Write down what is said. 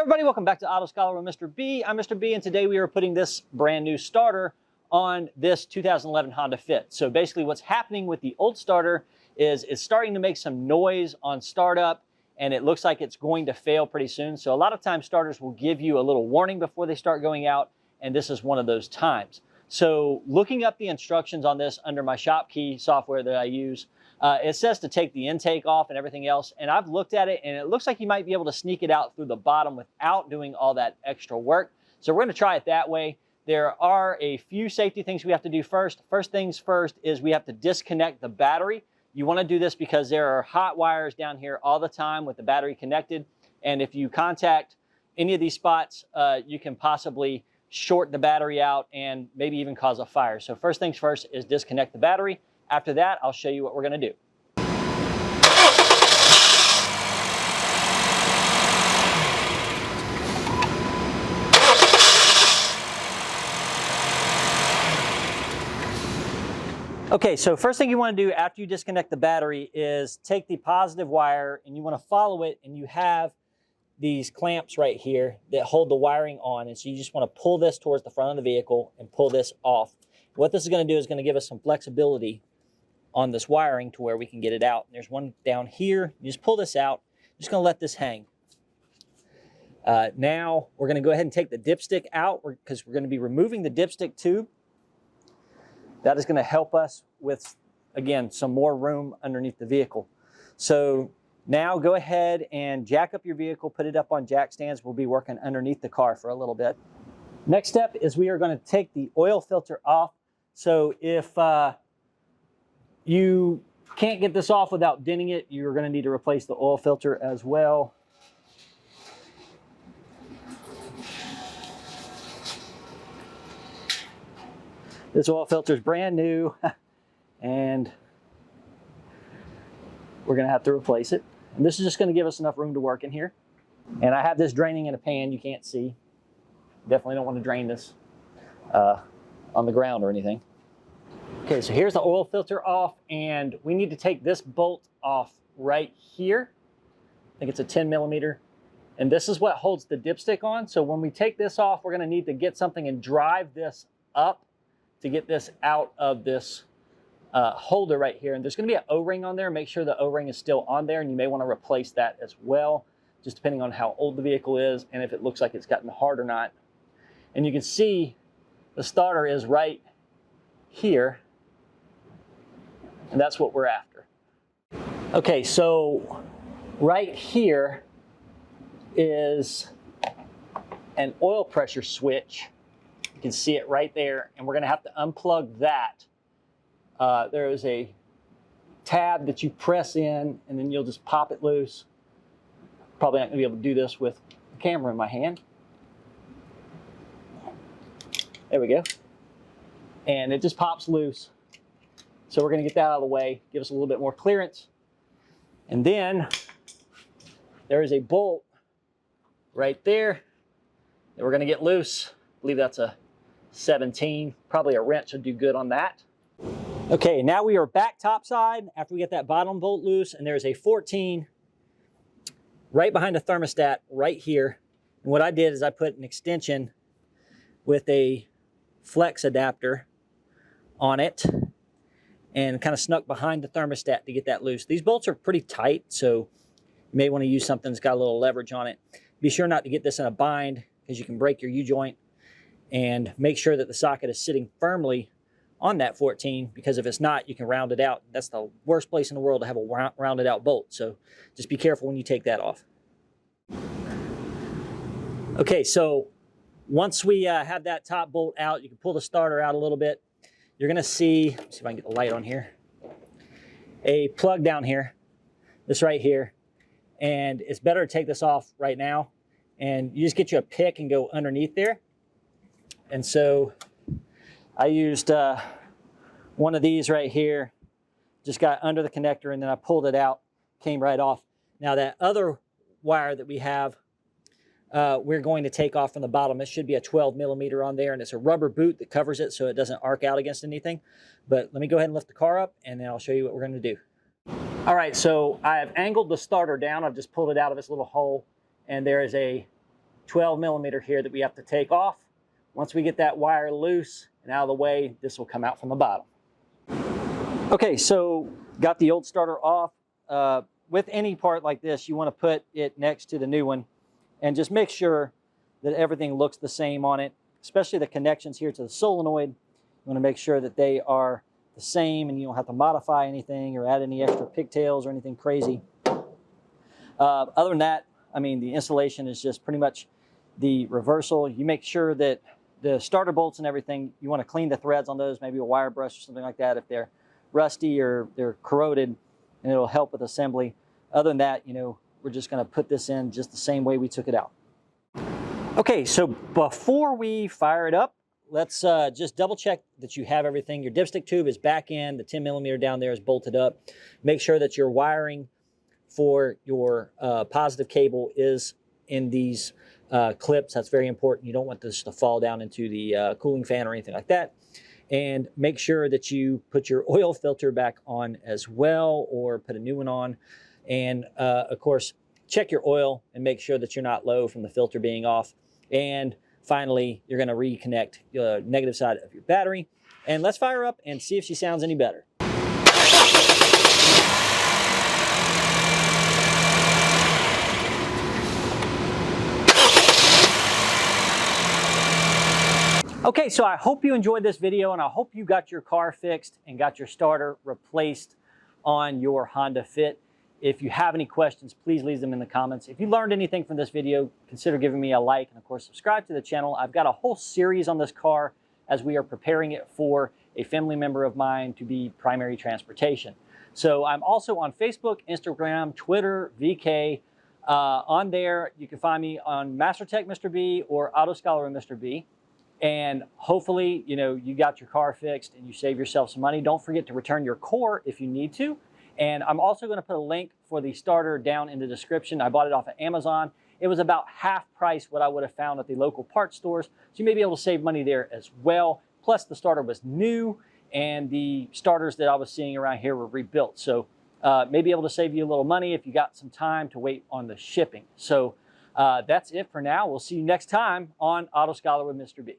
everybody, welcome back to Auto Scholar with Mr. B. I'm Mr. B, and today we are putting this brand new starter on this 2011 Honda Fit. So basically what's happening with the old starter is it's starting to make some noise on startup, and it looks like it's going to fail pretty soon. So a lot of times starters will give you a little warning before they start going out, and this is one of those times. So looking up the instructions on this under my ShopKey software that I use, it says to take the intake off and everything else, and I've looked at it and it looks like you might be able to sneak it out through the bottom without doing all that extra work. So we're going to try it that way. There are a few safety things we have to do first. First things first is we have to disconnect the battery. You want to do this because there are hot wires down here all the time with the battery connected, and if you contact any of these spots, you can possibly short the battery out and maybe even cause a fire. So first things first is disconnect the battery. After that, I'll show you what we're going to do. Okay, so first thing you want to do after you disconnect the battery is take the positive wire and you want to follow it, and you have these clamps right here that hold the wiring on, and so you just want to pull this towards the front of the vehicle and pull this off. What this is going to do is going to give us some flexibility on this wiring to where we can get it out. There's one down here. You just pull this out. I'm just going to let this hang. Now we're going to go ahead and take the dipstick out because we're going to be removing the dipstick tube. That is going to help us with, again, some more room underneath the vehicle. So now go ahead and jack up your vehicle, put it up on jack stands. We'll be working underneath the car for a little bit. Next step is we are going to take the oil filter off. So if you can't get this off without denting it, you're going to need to replace the oil filter as well. This oil filter is brand new, and we're going to have to replace it. And this is just going to give us enough room to work in here. And I have this draining in a pan you can't see. Definitely don't want to drain this on the ground or anything. Okay, so here's the oil filter off, and we need to take this bolt off right here. I think it's a 10 millimeter. And this is what holds the dipstick on. So when we take this off, we're going to need to get something and drive this up to get this out of this holder right here. And there's going to be an O-ring on there. Make sure the O-ring is still on there, and you may want to replace that as well, just depending on how old the vehicle is and if it looks like it's gotten hard or not. And you can see the starter is right here, and that's what we're after. Okay, so right here is an oil pressure switch. You can see it right there, and we're going to have to unplug that. There is a tab that you press in, and then you'll just pop it loose. Probably not going to be able to do this with the camera in my hand. There we go. And it just pops loose. So we're going to get that out of the way, give us a little bit more clearance. And then there is a bolt right there that we're going to get loose. I believe that's a 17. Probably a wrench would do good on that. Okay, now we are back topside after we get that bottom bolt loose, and there's a 14 right behind the thermostat right here. And what I did is I put an extension with a flex adapter on it and kind of snuck behind the thermostat to get that loose. These bolts are pretty tight, so you may want to use something that's got a little leverage on it. Be sure not to get this in a bind because you can break your U-joint, and make sure that the socket is sitting firmly on that 14, because if it's not, you can round it out. That's the worst place in the world to have a rounded out bolt, so just be careful when you take that off. Okay, so once we have that top bolt out, you can pull the starter out a little bit. You're going to see, let's see if I can get the light on here, a plug down here, this right here. And it's better to take this off right now. And you just get you a pick and go underneath there. And so I used one of these right here, just got under the connector, and then I pulled it out, came right off. Now that other wire that we have, we're going to take off from the bottom. It should be a 12 millimeter on there, and it's a rubber boot that covers it so it doesn't arc out against anything. But let me go ahead and lift the car up, and then I'll show you what we're going to do. All right, so I have angled the starter down. I've just pulled it out of its little hole, and there is a 12 millimeter here that we have to take off. Once we get that wire loose and out of the way, this will come out from the bottom. Okay, so got the old starter off. With any part like this, you want to put it next to the new one and just make sure that everything looks the same on it, especially the connections here to the solenoid. You want to make sure that they are the same and you don't have to modify anything or add any extra pigtails or anything crazy. Other than that, I mean, the installation is just pretty much the reversal. You make sure that the starter bolts and everything, you want to clean the threads on those, maybe a wire brush or something like that if they're rusty or they're corroded, and it'll help with assembly. Other than that, you know, we're just going to put this in just the same way we took it out. Okay, so before we fire it up, let's just double check that you have everything. Your dipstick tube is back in, the 10 millimeter down there is bolted up. Make sure that your wiring for your positive cable is in these clips. That's very important. You don't want this to fall down into the cooling fan or anything like that. And make sure that you put your oil filter back on as well, or put a new one on. And of course, check your oil and make sure that you're not low from the filter being off. And finally, you're going to reconnect the negative side of your battery. And let's fire her up and see if she sounds any better. Okay, so I hope you enjoyed this video and I hope you got your car fixed and got your starter replaced on your Honda Fit. If you have any questions, please leave them in the comments. If you learned anything from this video, consider giving me a like and of course subscribe to the channel. I've got a whole series on this car as we are preparing it for a family member of mine to be primary transportation. So I'm also on Facebook, Instagram, Twitter, VK. On there, you can find me on MasterTech Mr. B or Auto Scholar Mr. B. And hopefully, you know, you got your car fixed and you save yourself some money. Don't forget to return your core if you need to. And I'm also going to put a link for the starter down in the description. I bought it off of Amazon. It was about half price what I would have found at the local parts stores. So you may be able to save money there as well. Plus the starter was new and the starters that I was seeing around here were rebuilt. So maybe able to save you a little money if you got some time to wait on the shipping. So that's it for now. We'll see you next time on Auto Scholar with Mr. B.